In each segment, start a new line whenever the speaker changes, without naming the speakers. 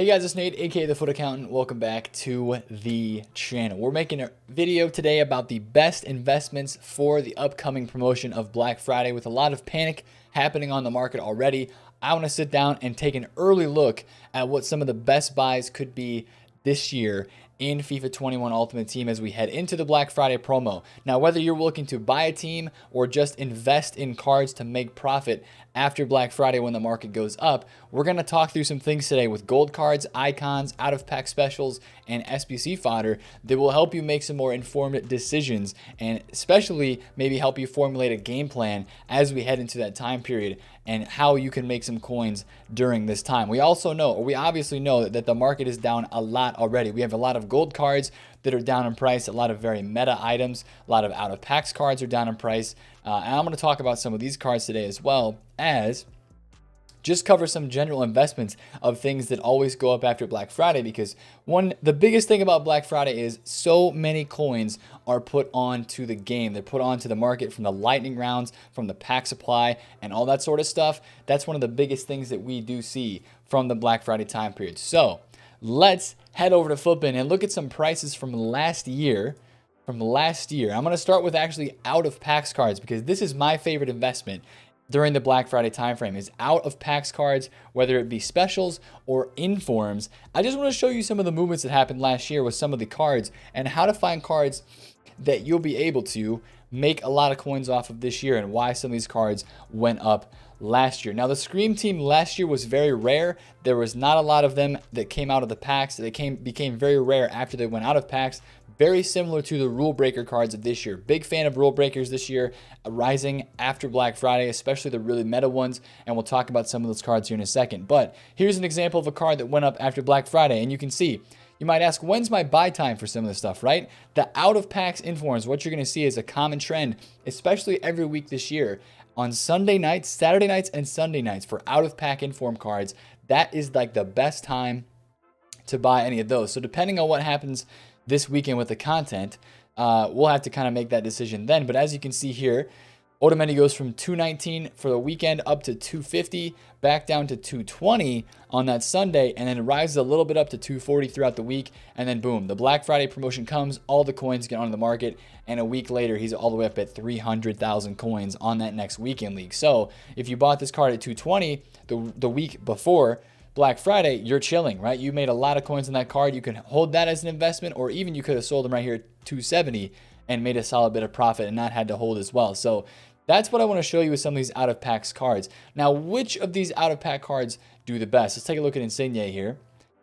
Hey guys, it's Nate, aka The Foot Accountant. Welcome back to the channel. We're making a video today about the best investments for the upcoming promotion of Black Friday. With a lot of panic happening on the market already, I want to sit down and take an early look at what some of the best buys could be this year in FIFA 21 Ultimate Team as we head into the Black Friday promo. Now, whether you're looking to buy a team or just invest in cards to make profit after Black Friday when the market goes up, we're going to talk through some things today with gold cards, icons, out-of-pack specials, and SBC fodder that will help you make some more informed decisions and especially maybe help you formulate a game plan as we head into that time period and how you can make some coins during this time. We obviously know that the market is down a lot already. We have a lot of gold cards that are down in price, a lot of very meta items, a lot of out-of-packs cards are down in price. And I'm going to talk about some of these cards today as well as just cover some general investments of things that always go up after Black Friday, because the biggest thing about Black Friday is so many coins are put onto the game. They're put onto the market from the lightning rounds, from the pack supply, and all that sort of stuff. That's one of the biggest things that we do see from the Black Friday time period. So let's head over to Flippin and look at some prices from last year. I'm going to start with actually out of packs cards, because this is my favorite investment during the Black Friday timeframe is out of packs cards, whether it be specials or informs. I just want to show you some of the movements that happened last year with some of the cards and how to find cards that you'll be able to make a lot of coins off of this year and why some of these cards went up last year. Now, the Scream team last year was very rare. There was not a lot of them that came out of the packs. They became very rare after they went out of packs. Very similar to the rule breaker cards of this year. Big fan of rule breakers this year, rising after Black Friday, especially the really meta ones, and we'll talk about some of those cards here in a second. But here's an example of a card that went up after Black Friday, and you can see, you might ask, when's my buy time for some of this stuff, right? The out of packs informs, what you're going to see is a common trend, especially every week this year. On Sunday nights, Saturday nights, and Sunday nights for out of pack inform cards, that is like the best time to buy any of those. So depending on what happens this weekend with the content, we'll have to kind of make that decision then. But as you can see here, Otamendi goes from 219 for the weekend up to 250, back down to 220 on that Sunday, and then rises a little bit up to 240 throughout the week. And then boom, the Black Friday promotion comes, all the coins get onto the market, and a week later, he's all the way up at 300,000 coins on that next weekend league. So if you bought this card at 220 the week before Black Friday, you're chilling, right? You made a lot of coins on that card. You can hold that as an investment, or even you could have sold them right here at 270 and made a solid bit of profit and not had to hold as well. So that's what I want to show you with some of these out of packs cards. Now, which of these out of pack cards do the best? Let's take a look at Insigne here.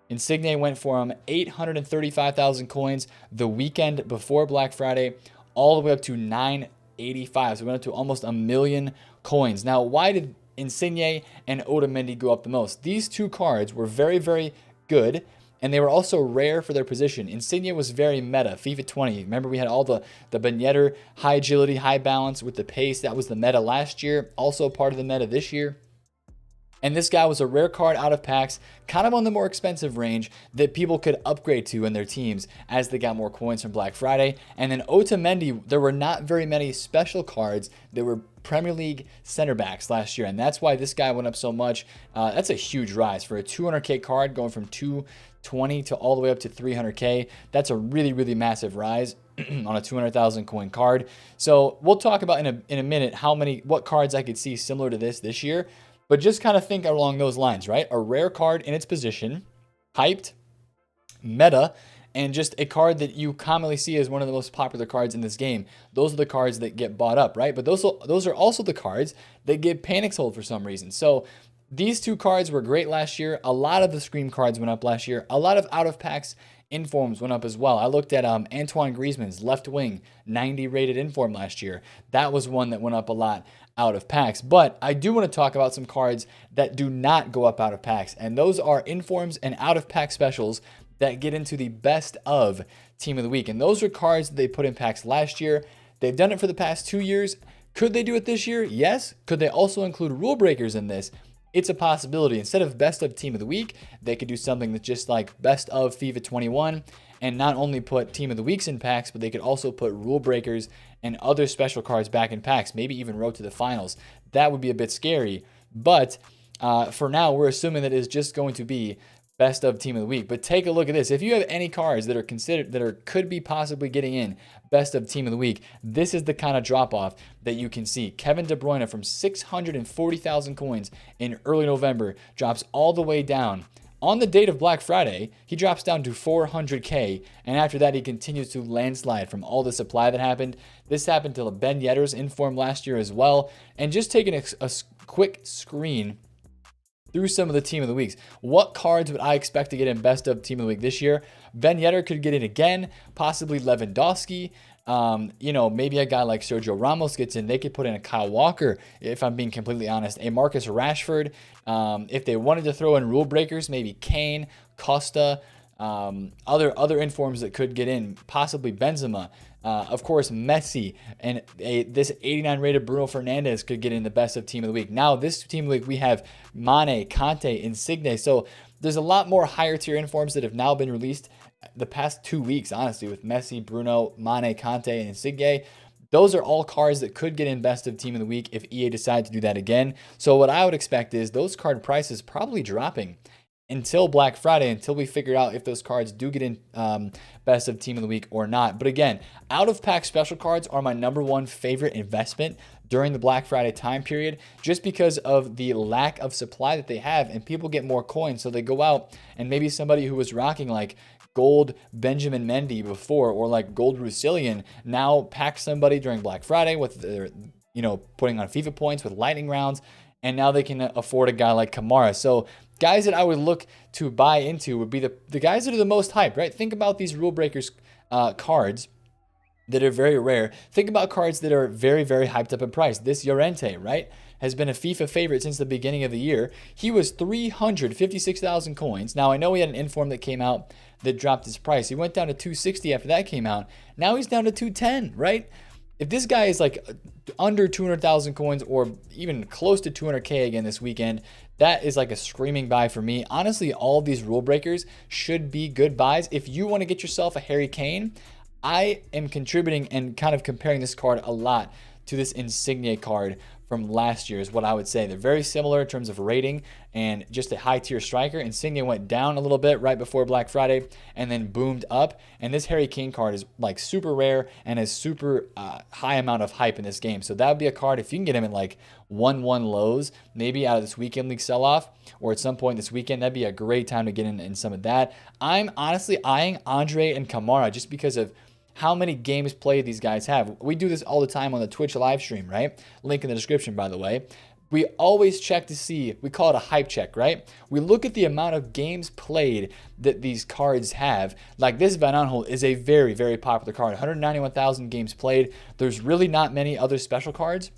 Insigne went from 835,000 coins the weekend before Black Friday all the way up to 985. So we went up to almost 1 million coins. Now, why did Insigne and Otamendi go up the most? These two cards were very, very good, and they were also rare for their position. Insigne was very meta, FIFA 20. Remember, we had all the Bagnetter, high agility, high balance with the pace. That was the meta last year, also part of the meta this year. And this guy was a rare card out of packs, kind of on the more expensive range that people could upgrade to in their teams as they got more coins from Black Friday. And then Otamendi, there were not very many special cards that were Premier League center backs last year. And that's why this guy went up so much. That's a huge rise for a 200K card going from 220 to all the way up to 300K. That's a really, really massive rise on a 200,000 coin card. So we'll talk about in a minute what cards I could see similar to this year. But just kind of think along those lines, right? A rare card in its position, hyped, meta, and just a card that you commonly see as one of the most popular cards in this game. Those are the cards that get bought up, right? But those are also the cards that get panic sold for some reason. So these two cards were great last year. A lot of the Scream cards went up last year. A lot of out of packs informs went up as well. I looked at Antoine Griezmann's left wing 90 rated inform last year. That was one that went up a lot out of packs. But I do want to talk about some cards that do not go up out of packs, and those are informs and out of pack specials that get into the best of team of the week. And those are cards that they put in packs last year. They've done it for the past 2 years. Could they do it this year? Yes. Could they also include rule breakers in this? It's a possibility. Instead of best of team of the week, they could do something that's just like best of FIFA 21 and not only put team of the weeks in packs, but they could also put rule breakers and other special cards back in packs, maybe even road to the finals. That would be a bit scary. But for now, we're assuming that it is just going to be best of team of the week. But take a look at this. If you have any cards that are considered, could be possibly getting in best of team of the week, this is the kind of drop off that you can see. Kevin De Bruyne from 640,000 coins in early November drops all the way down. On the date of Black Friday, he drops down to 400K, and after that, he continues to landslide from all the supply that happened. This happened to Ben Yedder's inform last year as well. And just taking a quick screen through some of the team of the weeks. What cards would I expect to get in best of team of the week this year? Ben Yedder could get in again, possibly Lewandowski. Maybe a guy like Sergio Ramos gets in. They could put in a Kyle Walker, if I'm being completely honest. A Marcus Rashford. If they wanted to throw in rule breakers, maybe Kane, Costa, other informs that could get in, possibly Benzema. Of course, Messi, and this 89 rated Bruno Fernandes could get in the best of team of the week. Now, this team of the week, we have Mane, Kante, Insigne. So there's a lot more higher tier informs that have now been released the past 2 weeks, honestly, with Messi, Bruno, Mane, Kante, and Insigne. Those are all cards that could get in best of team of the week if EA decide to do that again. So what I would expect is those card prices probably dropping until Black Friday, until we figure out if those cards do get in best of team of the week or not. But again, out of pack special cards are my #1 favorite investment during the Black Friday time period, just because of the lack of supply that they have, and people get more coins. So they go out, and maybe somebody who was rocking like gold Benjamin Mendy before, or like gold Russillian, now pack somebody during Black Friday with their, putting on FIFA points with lightning rounds, and now they can afford a guy like Kamara. So guys that I would look to buy into would be the guys that are the most hyped, right? Think about these rule breakers cards that are very rare. Think about cards that are very, very hyped up in price. This Llorente, right, has been a FIFA favorite since the beginning of the year. He was 356,000 coins. Now, I know he had an inform that came out that dropped his price. He went down to 260 after that came out. Now he's down to 210, right? If this guy is like under 200,000 coins or even close to 200K again this weekend, that is like a screaming buy for me. Honestly, all of these rule breakers should be good buys. If you want to get yourself a Harry Kane, I am contributing and kind of comparing this card a lot to this Insigne card from last year is what I would say. They're very similar in terms of rating and just a high tier striker. Insigne went down a little bit right before Black Friday and then boomed up. And this Harry Kane card is like super rare and has super high amount of hype in this game. So that would be a card, if you can get him at like 1-1 lows, maybe out of this weekend league sell-off or at some point this weekend, that'd be a great time to get in some of that. I'm honestly eyeing Andre and Kamara just because of how many games played these guys have. We do this all the time on the Twitch live stream, right? Link in the description, by the way. We always check to see, we call it a hype check, right? We look at the amount of games played that these cards have. Like this Van Aanholt is a very, very popular card. 191,000 games played. There's really not many other special cards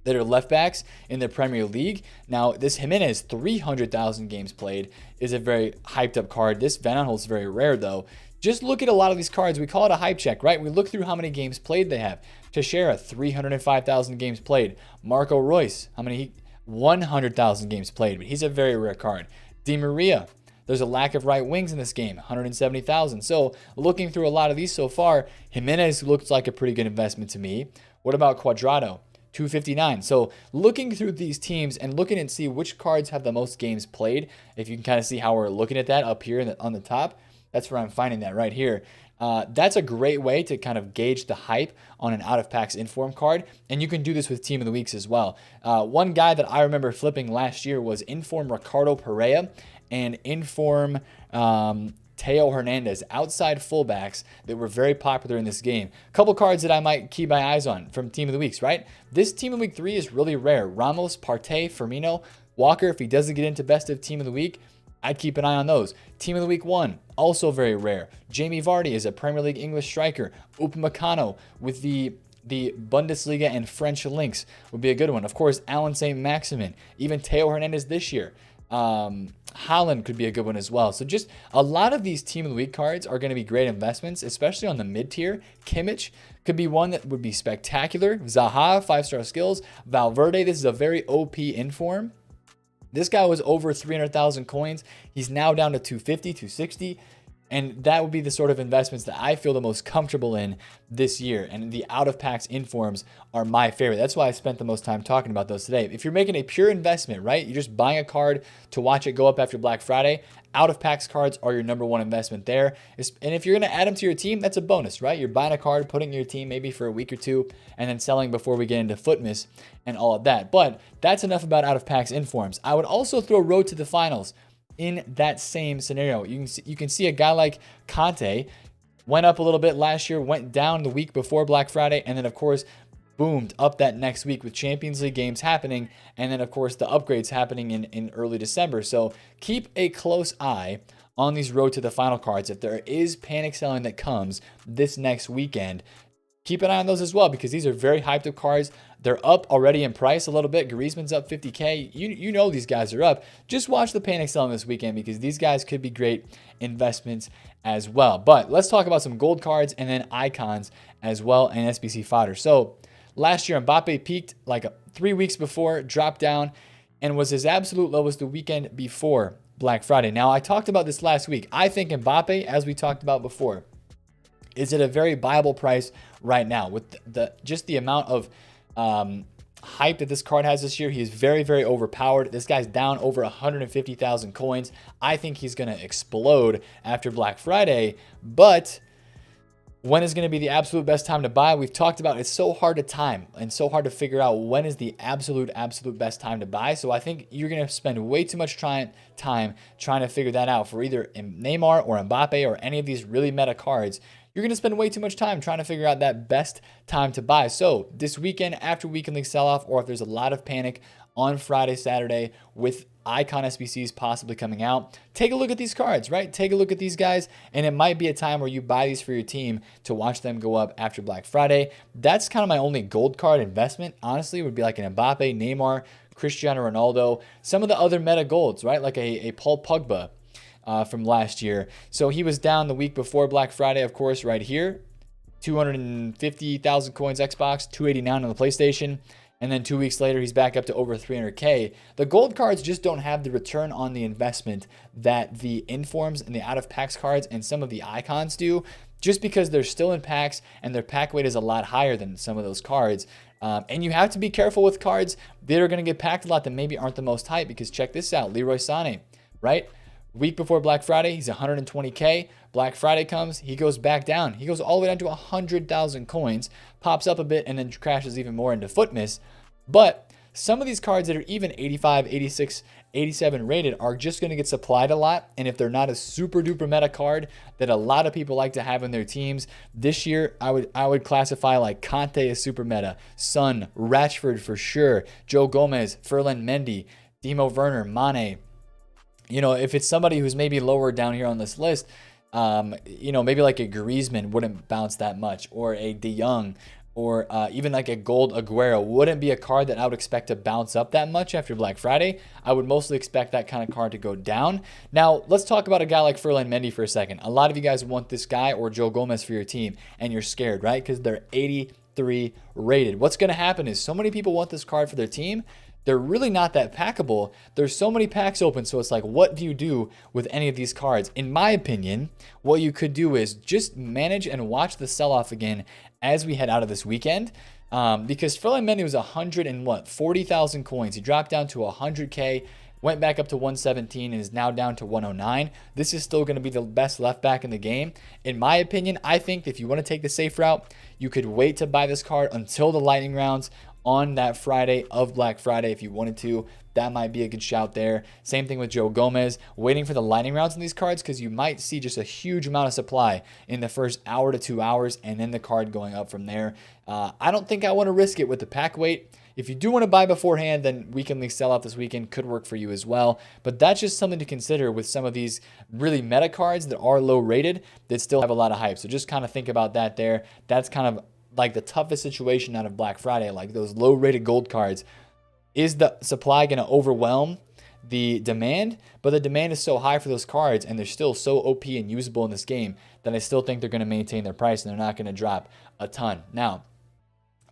that are left backs in the Premier League. Now, this Jimenez, 300,000 games played, is a very hyped up card. This Van Aanholt is very rare, though. Just look at a lot of these cards. We call it a hype check, right? We look through how many games played they have. Teixeira, 305,000 games played. Marco Reus, 100,000 games played, but he's a very rare card. Di Maria, there's a lack of right wings in this game, 170,000. So looking through a lot of these so far, Jimenez looks like a pretty good investment to me. What about Cuadrado? 259. So looking through these teams and looking and see which cards have the most games played, if you can kind of see how we're looking at that up here on the top, that's where I'm finding that right here. That's a great way to kind of gauge the hype on an out-of-packs inform card, and you can do this with Team of the Weeks as well. One guy that I remember flipping last year was inform Ricardo Pereira and inform Teo Hernandez, outside fullbacks that were very popular in this game. A couple cards that I might keep my eyes on from Team of the Weeks, right? This Team of the Week 3 is really rare. Ramos, Partey, Firmino, Walker, if he doesn't get into best of Team of the Week, I'd keep an eye on those. Team of the Week 1, also very rare. Jamie Vardy is a Premier League English striker. Upamecano with the Bundesliga and French links would be a good one. Of course, Alan St. Maximin, even Teo Hernandez this year. Haaland could be a good one as well. So just a lot of these Team of the Week cards are going to be great investments, especially on the mid-tier. Kimmich could be one that would be spectacular. Zaha, 5-star skills. Valverde, this is a very OP inform. This guy was over 300,000 coins. He's now down to 250, 260. And that would be the sort of investments that I feel the most comfortable in this year. And the out of packs informs are my favorite. That's why I spent the most time talking about those today. If you're making a pure investment, right? You're just buying a card to watch it go up after Black Friday. Out of packs cards are your number one investment there. And if you're going to add them to your team, that's a bonus, right? You're buying a card, putting in your team maybe for a week or two, and then selling before we get into Footmas and all of that. But that's enough about out of packs informs. I would also throw Road to the Finals in that same scenario. You can see a guy like Conte went up a little bit last year, went down the week before Black Friday, and then of course boomed up that next week with Champions League games happening, and then of course the upgrades happening in early December. So keep a close eye on these Road to the Final cards. If there is panic selling that comes this next weekend, keep an eye on those as well, because these are very hyped up cards. They're up already in price a little bit. Griezmann's up 50K. You know these guys are up. Just watch the panic selling this weekend, because these guys could be great investments as well. But let's talk about some gold cards and then icons as well, and SBC fodder. So last year, Mbappe peaked like 3 weeks before, dropped down, and was his absolute lowest the weekend before Black Friday. Now, I talked about this last week. I think Mbappe, as we talked about before, is at a very viable price right now with just the amount of hype that this card has this year. He is very, very overpowered. This guy's down over 150,000 coins. I think he's going to explode after Black Friday, but when is going to be the absolute best time to buy? We've talked about it's so hard to time and so hard to figure out when is the absolute best time to buy. So I think you're going to spend way too much time trying to figure that out for either Neymar or Mbappe or any of these really meta cards. You're going to spend way too much time trying to figure out that best time to buy. So this weekend after Weekend League sell-off, or if there's a lot of panic on Friday, Saturday with icon SBCs possibly coming out, take a look at these cards, right? Take a look at these guys, and it might be a time where you buy these for your team to watch them go up after Black Friday. That's kind of my only gold card investment, honestly, would be like an Mbappe, Neymar, Cristiano Ronaldo, some of the other meta golds, right? Like a Paul Pogba from last year. So he was down the week before Black Friday, of course, right here. 250,000 coins Xbox, 289 on the PlayStation. And then 2 weeks later, he's back up to over 300K. The gold cards just don't have the return on the investment that the informs and the out of packs cards and some of the icons do, just because they're still in packs and their pack weight is a lot higher than some of those cards. And you have to be careful with cards that are going to get packed a lot that maybe aren't the most hype, because check this out, Leroy Sané, right? Week before Black Friday, he's 120K. Black Friday comes, he goes back down. He goes all the way down to 100,000 coins, pops up a bit, and then crashes even more into Footmas. But some of these cards that are even 85, 86, 87 rated are just going to get supplied a lot. And if they're not a super duper meta card that a lot of people like to have in their teams, this year I would classify like Conte as super meta, Son, Rashford for sure, Joe Gomez, Ferland Mendy, Timo Werner, Mane. You know, if it's somebody who's maybe lower down here on this list, you know, maybe like a Griezmann wouldn't bounce that much, or a De Jong, or even like a gold Aguero wouldn't be a card that I would expect to bounce up that much after Black Friday. I would mostly expect that kind of card to go down. Now, let's talk about a guy like Ferland Mendy for a second. A lot of you guys want this guy or Joe Gomez for your team, and you're scared, right? Because they're 83 rated. What's going to happen is so many people want this card for their team. They're really not that packable. There's so many packs open, so it's like, what do you do with any of these cards? In my opinion, what you could do is just manage and watch the sell-off again as we head out of this weekend, because Ferland Mendy was 40,000 coins. He dropped down to 100K, went back up to 117, and is now down to 109. This is still going to be the best left back in the game. In my opinion, I think if you want to take the safe route, you could wait to buy this card until the lightning rounds on that Friday of Black Friday. If you wanted to, that might be a good shout there. Same thing with Joe Gomez, waiting for the lightning rounds in these cards, because you might see just a huge amount of supply in the first hour to 2 hours, and then the card going up from there. I don't think I want to risk it with the pack weight. If you do want to buy beforehand, then Weekend League sell-off this weekend could work for you as well. But that's just something to consider with some of these really meta cards that are low rated that still have a lot of hype. So just kind of think about that there. That's kind of like the toughest situation out of Black Friday, like those low rated gold cards. Is the supply going to overwhelm the demand? But the demand is so high for those cards, and they're still so OP and usable in this game, that I still think they're going to maintain their price and they're not going to drop a ton. Now,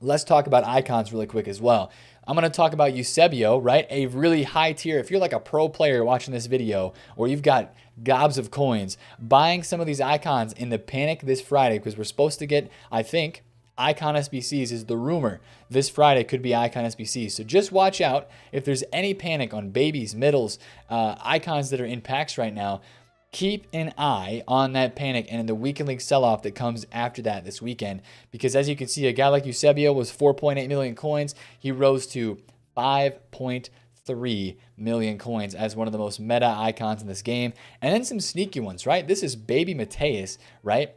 Let's talk about icons really quick as well. I'm going to talk about Eusebio, right? A really high tier. If you're like a pro player watching this video, or you've got gobs of coins, buying some of these icons in the panic this Friday, because we're supposed to get, I think, icon SBCs is the rumor. This Friday could be icon SBCs. So just watch out if there's any panic on babies, middles, icons that are in packs right now. Keep an eye on that panic and the weekend league sell-off that comes after that this weekend. Because as you can see, a guy like Eusebio was 4.8 million coins. He rose to 5.3 million coins as one of the most meta icons in this game. And then some sneaky ones, right? This is Baby Mateus, right?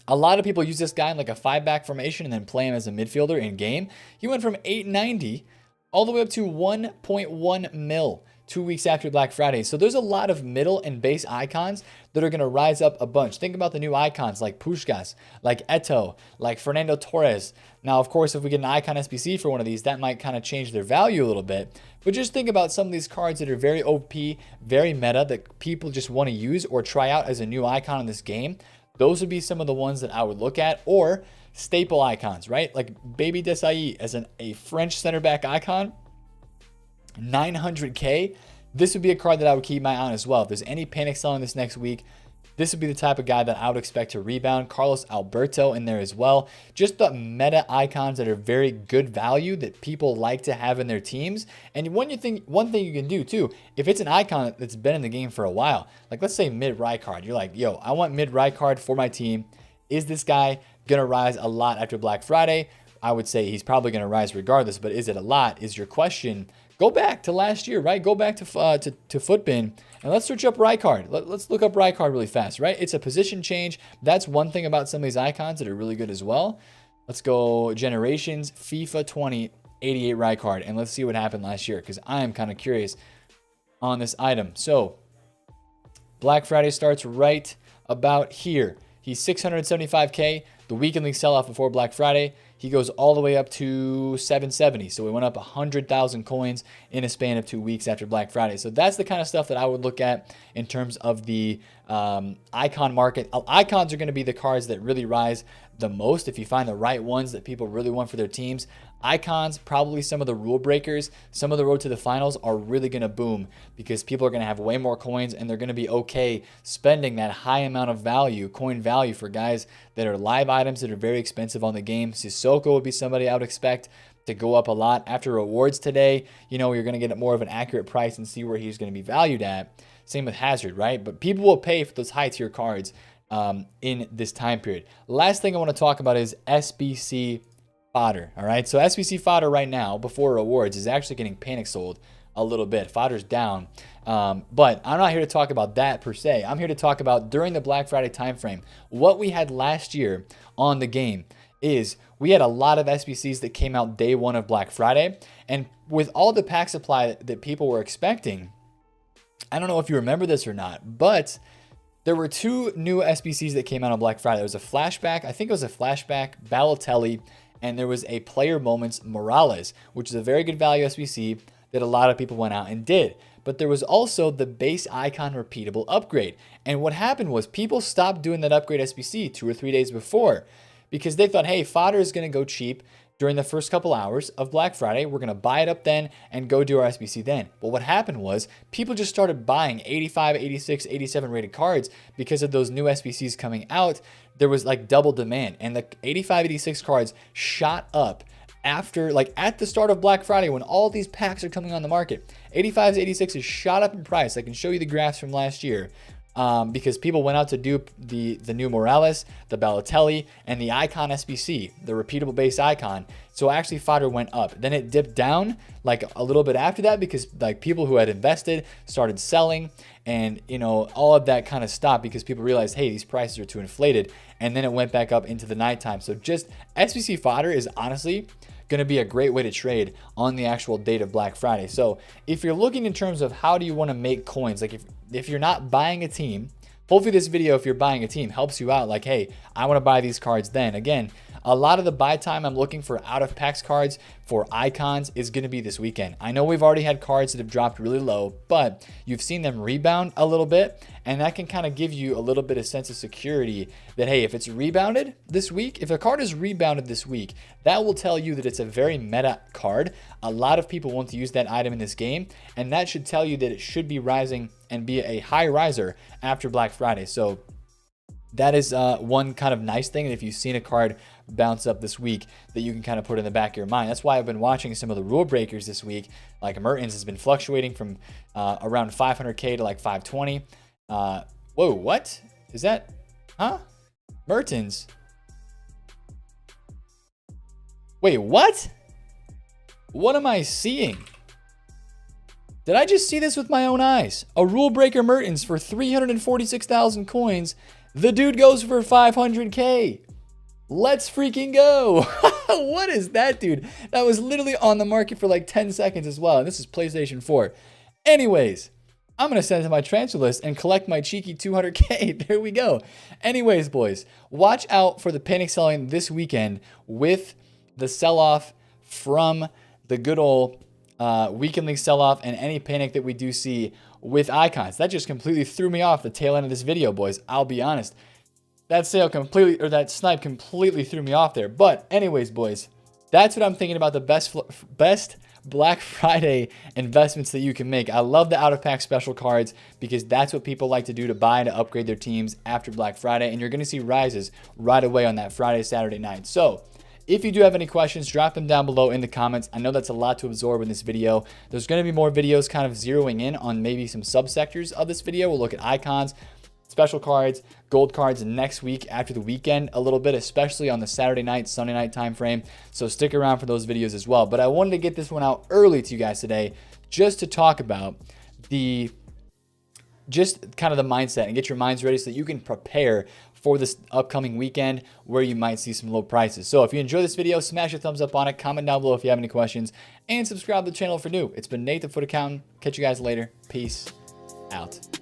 A lot of people use this guy in like a 5-back formation and then play him as a midfielder in game. He went from 890 all the way up to 1.1 mil 2 weeks after Black Friday. So there's a lot of middle and base icons that are going to rise up a bunch. Think about the new icons like Puskás, like Eto'o, like Fernando Torres. Now, of course, if we get an icon SBC for one of these, that might kind of change their value a little bit. But just think about some of these cards that are very OP, very meta, that people just want to use or try out as a new icon in this game. Those would be some of the ones that I would look at, or staple icons, right? Like Baby Desailly as a French center back icon, 900K. This would be a card that I would keep my eye on as well. If there's any panic selling this next week, this would be the type of guy that I would expect to rebound. Carlos Alberto in there as well. Just the meta icons that are very good value that people like to have in their teams. And one thing you can do too, if it's an icon that's been in the game for a while, like let's say mid Rijkaard, you're like, yo, I want mid Rijkaard for my team. Is this guy gonna rise a lot after Black Friday? I would say he's probably gonna rise regardless, but is it a lot is your question. Go back to last year, right? Go back to Footbin and let's search up Rijkaard. Let's look up Rijkaard really fast, right? It's a position change. That's one thing about some of these icons that are really good as well. Let's go Generations, FIFA 20, 88 Rijkaard, and let's see what happened last year because I am kind of curious on this item. So Black Friday starts right about here. He's 675K. The weekend league sell-off before Black Friday, he goes all the way up to 770. So we went up 100,000 coins in a span of 2 weeks after Black Friday. So that's the kind of stuff that I would look at in terms of the icon market. Icons are going to be the cards that really rise the most if you find the right ones that people really want for their teams. Icons, probably some of the rule breakers, some of the road to the finals are really going to boom because people are going to have way more coins and they're going to be okay spending that high amount of value, coin value, for guys that are live items that are very expensive on the game. Sissoko would be somebody I would expect to go up a lot after rewards today. You know, you're going to get more of an accurate price and see where he's going to be valued at. Same with Hazard, right? But people will pay for those high tier cards in this time period. Last thing I want to talk about is SBC fodder. All right, so SBC fodder right now before rewards is actually getting panic sold a little bit. Fodder's down, but I'm not here to talk about that per se. I'm here to talk about during the Black Friday timeframe. What we had last year on the game is we had a lot of SBCs that came out day one of Black Friday, and with all the pack supply that people were expecting, I don't know if you remember this or not, but there were two new SBCs that came out on Black Friday. There was a flashback, I think it was a flashback Balotelli, and there was a player moments Morales, which is a very good value SBC that a lot of people went out and did. But there was also the base icon repeatable upgrade. And what happened was people stopped doing that upgrade SBC 2 or 3 days before because they thought, hey, fodder is going to go cheap during the first couple hours of Black Friday. We're going to buy it up then and go do our SBC then. But what happened was people just started buying 85, 86, 87 rated cards because of those new SBCs coming out. There was like double demand, and the 85, 86 cards shot up after, like at the start of Black Friday when all these packs are coming on the market. 85s, 86s shot up in price. I can show you the graphs from last year. Because people went out to do the new Morales, the Balotelli, and the Icon SBC, the repeatable base icon. So actually fodder went up. Then it dipped down like a little bit after that because like people who had invested started selling, and you know all of that kind of stopped because people realized, hey, these prices are too inflated, and then it went back up into the nighttime. So just SBC fodder is honestly going to be a great way to trade on the actual date of Black Friday. So if you're looking in terms of how do you want to make coins, like if you're not buying a team, hopefully this video, if you're buying a team, helps you out. Like, hey, I want to buy these cards then. Again, a lot of the buy time I'm looking for out of packs cards for icons is going to be this weekend. I know we've already had cards that have dropped really low, but you've seen them rebound a little bit, and that can kind of give you a little bit of sense of security that, hey, if it's rebounded this week, if a card is rebounded this week, that will tell you that it's a very meta card. A lot of people want to use that item in this game, and that should tell you that it should be rising and be a high riser after Black Friday. So that is one kind of nice thing. And if you've seen a card bounce up this week, that you can kind of put in the back of your mind. That's why I've been watching some of the rule breakers this week. Like Mertens has been fluctuating from around 500K to like 520. Whoa, what is that? Huh? Mertens. Wait, what? What am I seeing? Did I just see this with my own eyes? A rule breaker Mertens for 346,000 coins. The dude goes for 500K. Let's freaking go. What is that, dude? That was literally on the market for like 10 seconds as well. And this is PlayStation 4. Anyways, I'm going to send it to my transfer list and collect my cheeky 200K. There we go. Anyways, boys, watch out for the panic selling this weekend with the sell-off from the good old weekend league sell-off and any panic that we do see with icons. That just completely threw me off the tail end of this video, boys. I'll be honest. That snipe completely threw me off there. But anyways, boys, that's what I'm thinking about the best Black Friday investments that you can make. I love the out-of-pack special cards because that's what people like to do to buy and to upgrade their teams after Black Friday. And you're going to see rises right away on that Friday, Saturday night. So if you do have any questions, drop them down below in the comments. I know that's a lot to absorb in this video. There's going to be more videos kind of zeroing in on maybe some subsectors of this video. We'll look at icons, special cards, gold cards next week after the weekend a little bit, especially on the Saturday night, Sunday night time frame. So stick around for those videos as well. But I wanted to get this one out early to you guys today just to talk about just kind of the mindset and get your minds ready so that you can prepare for this upcoming weekend where you might see some low prices. So if you enjoyed this video, smash a thumbs up on it, comment down below if you have any questions, and subscribe to the channel if you're new. It's been Nate, the Foot Accountant. Catch you guys later. Peace out.